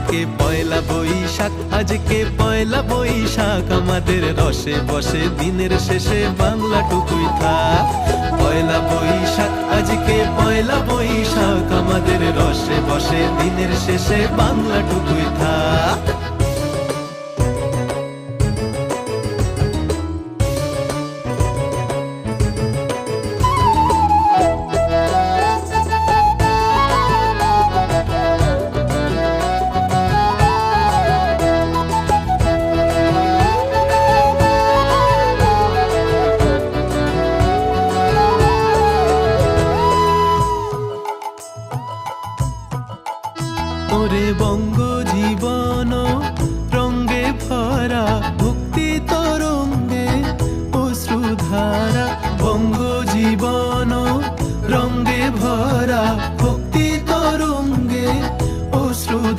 আজকে পয়লা বৈশাখ, আজকে পয়লা বৈশাখ, আমাদের রসে বসে দিনের শেষে বাংলাটুকুই থাক। পয়লা বৈশাখ, আজকে পয়লা বৈশাখ, আমাদের রসে বসে দিনের শেষে বাংলাটুকুই থাক। ওরে বঙ্গ জীবন